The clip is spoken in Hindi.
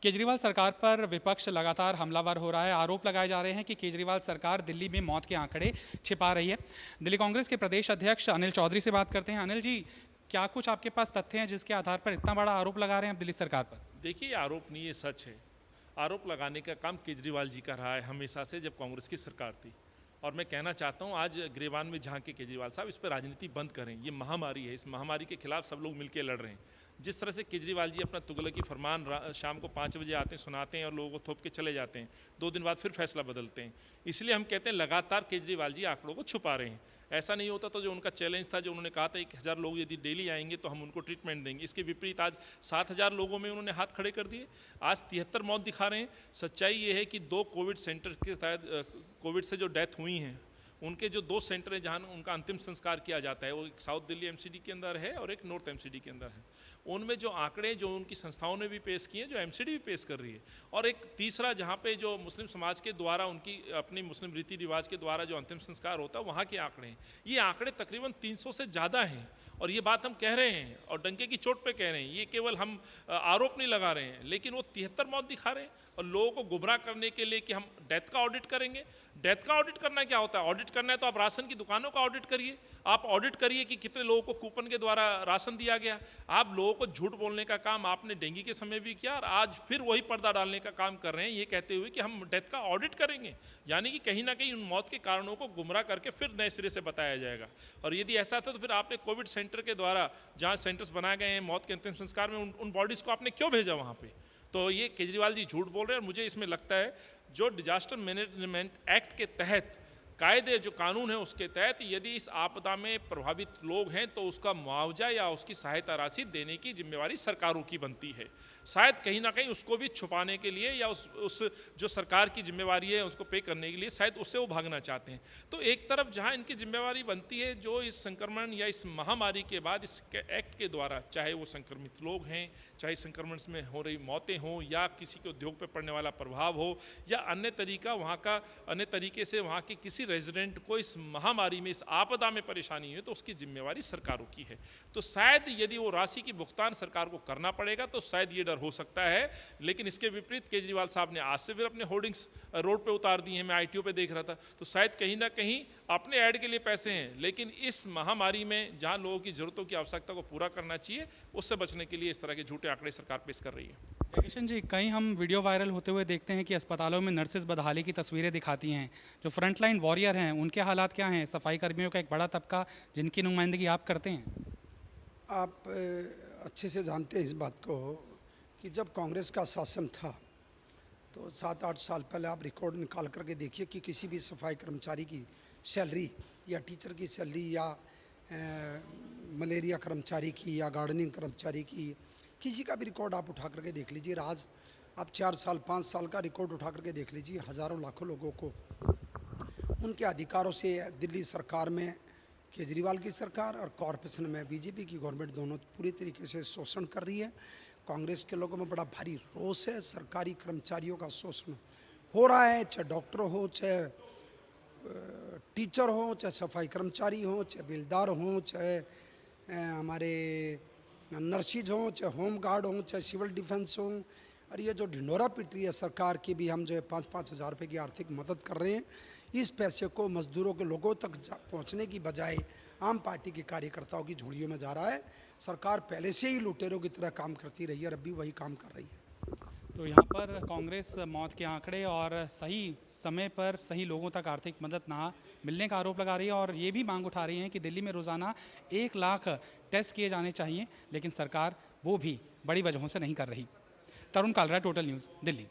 केजरीवाल सरकार पर विपक्ष लगातार हमलावर हो रहा है। आरोप लगाए जा रहे हैं कि केजरीवाल सरकार दिल्ली में मौत के आंकड़े छिपा रही है। दिल्ली कांग्रेस के प्रदेश अध्यक्ष अनिल चौधरी से बात करते हैं। अनिल जी, क्या कुछ आपके पास तथ्य हैं जिसके आधार पर इतना बड़ा आरोप लगा रहे हैं आप दिल्ली सरकार पर? देखिए, आरोप नहीं, ये सच है। आरोप लगाने का काम केजरीवाल जी का रहा है हमेशा से, जब कांग्रेस की सरकार थी। और मैं कहना चाहता हूँ, आज गिरेबान में जहाँ के केजरीवाल साहब, इस पर राजनीति बंद करें। ये महामारी है, इस महामारी के खिलाफ सब लोग मिलकर लड़ रहे हैं। जिस तरह से केजरीवाल जी अपना तुगलकी फरमान शाम को 5 बजे आते हैं, सुनाते हैं और लोगों को थोप के चले जाते हैं, 2 दिन बाद फिर फैसला बदलते हैं। इसलिए हम कहते हैं लगातार केजरीवाल जी आंकड़ों को छुपा रहे हैं। ऐसा नहीं होता तो जो उनका चैलेंज था, जो उन्होंने कहा था 1000 लोग यदि डेली आएंगे तो हम उनको ट्रीटमेंट देंगे, इसके विपरीत आज 7000 लोगों में उन्होंने हाथ खड़े कर दिए। आज 73 मौत दिखा रहे हैं। सच्चाई ये है कि 2 कोविड सेंटर के तहत कोविड से जो डेथ हुई हैं, उनके जो 2 सेंटर हैं जहां उनका अंतिम संस्कार किया जाता है, वो एक साउथ दिल्ली एमसीडी के अंदर है और एक नॉर्थ एमसीडी के अंदर है। उनमें जो आंकड़े जो उनकी संस्थाओं ने भी पेश किए, जो एमसीडी भी पेश कर रही है, और एक तीसरा जहां पे जो मुस्लिम समाज के द्वारा उनकी अपनी मुस्लिम रीति रिवाज के द्वारा जो अंतिम संस्कार होता है, वहाँ के आंकड़े हैं। ये आंकड़े तकरीबन 300 से ज़्यादा हैं। और ये बात हम कह रहे हैं और डंके की चोट पे कह रहे हैं, ये केवल हम आरोप नहीं लगा रहे हैं, लेकिन वो 73 मौत दिखा रहे हैं। और लोगों को गुमराह करने के लिए कि हम डेथ का ऑडिट करेंगे। डेथ का ऑडिट करना क्या होता है? ऑडिट करना है तो आप राशन की दुकानों का ऑडिट करिए। आप ऑडिट करिए कि कितने लोगों को कूपन के द्वारा राशन दिया गया। आप लोगों को झूठ बोलने का काम आपने डेंगू के समय भी किया और आज फिर वही पर्दा डालने का काम कर रहे हैं, ये कहते हुए कि हम डेथ का ऑडिट करेंगे। यानी कि कहीं ना कहीं उन मौत के कारणों को गुमराह करके फिर नए सिरे से बताया जाएगा। और यदि ऐसा था तो फिर आपने कोविड सेंटर के द्वारा जहाँ सेंटर्स बनाए गए हैं मौत के अंतिम संस्कार में, उन बॉडीज़ को आपने क्यों भेजा वहाँ पर? तो ये केजरीवाल जी झूठ बोल रहे हैं। और मुझे इसमें लगता है जो डिजास्टर मैनेजमेंट एक्ट के तहत कायदे, जो कानून है उसके तहत, यदि इस आपदा में प्रभावित लोग हैं तो उसका मुआवजा या उसकी सहायता राशि देने की जिम्मेवारी सरकारों की बनती है। शायद कहीं ना कहीं उसको भी छुपाने के लिए या उस जो सरकार की जिम्मेवारी है उसको पे करने के लिए शायद उससे वो भागना चाहते हैं। तो एक तरफ जहां इनकी जिम्मेवारी बनती है, जो इस संक्रमण या इस महामारी के बाद इस एक्ट के द्वारा, चाहे वो संक्रमित लोग हैं, चाहे संक्रमण में हो रही मौतें हों, या किसी के उद्योग पर पड़ने वाला प्रभाव हो, या अन्य तरीके से वहाँ के किसी रेजिडेंट को इस महामारी में, इस आपदा में परेशानी है, तो उसकी जिम्मेवारी सरकारों की है। तो शायद यदि वो राशि की भुगतान सरकार को करना पड़ेगा तो शायद ये डर हो सकता है। लेकिन इसके विपरीत केजरीवाल साहब ने आज से फिर अपने होर्डिंग्स रोड पे उतार दिए हैं। मैं आईटीओ पे देख रहा था, तो शायद कहीं ना कहीं अपने ऐड के लिए पैसे हैं, लेकिन इस महामारी में जहां लोगों की जरूरतों की आवश्यकता को पूरा करना चाहिए, उससे बचने के लिए इस तरह के झूठे आंकड़े सरकार पेश कर रही है। किशन जी, कहीं हम वीडियो वायरल होते हुए देखते हैं कि अस्पतालों में नर्सेज बदहाली की तस्वीरें दिखाती हैं। जो फ्रंटलाइन वॉरियर हैं उनके हालात क्या हैं? सफाई कर्मियों का एक बड़ा तबका जिनकी नुमाइंदगी आप करते हैं। आप अच्छे से जानते हैं इस बात को कि जब कांग्रेस का शासन था तो 7-8 साल पहले आप रिकॉर्ड निकाल करके देखिए कि किसी भी सफाई कर्मचारी की सैलरी या टीचर की सैलरी या मलेरिया कर्मचारी की या गार्डनिंग कर्मचारी की, किसी का भी रिकॉर्ड आप उठा करके देख लीजिए। आज आप 4 साल 5 साल का रिकॉर्ड उठा करके देख लीजिए। हज़ारों लाखों लोगों को उनके अधिकारों से दिल्ली सरकार में, केजरीवाल की सरकार और कॉरपोरेशन में बीजेपी की गवर्नमेंट, दोनों पूरी तरीके से शोषण कर रही है। कांग्रेस के लोगों में बड़ा भारी रोष है। सरकारी कर्मचारियों का शोषण हो रहा है, चाहे डॉक्टर हो, चाहे टीचर हो, चाहे सफाई कर्मचारी हो, चाहे बिलदार हो, चाहे हमारे नर्सिज हों, चाहे होम गार्ड हों, चाहे सिविल डिफेंस हों। और ये जो ढिंडोरा पिट रही है सरकार की भी, हम जो है 5-5 हज़ार रुपये की आर्थिक मदद कर रहे हैं। इस पैसे को मजदूरों के लोगों तक पहुंचने की बजाय आम पार्टी के कार्यकर्ताओं की झोलियों में जा रहा है। सरकार पहले से ही लुटेरों की तरह काम करती रही है और अब भी वही काम कर रही है। तो यहाँ पर कांग्रेस मौत के आंकड़े और सही समय पर सही लोगों तक आर्थिक मदद ना मिलने का आरोप लगा रही है और ये भी मांग उठा रही है कि दिल्ली में रोज़ाना 1 लाख टेस्ट किए जाने चाहिए, लेकिन सरकार वो भी बड़ी वजहों से नहीं कर रही। तरुण कालरा, टोटल न्यूज़, दिल्ली।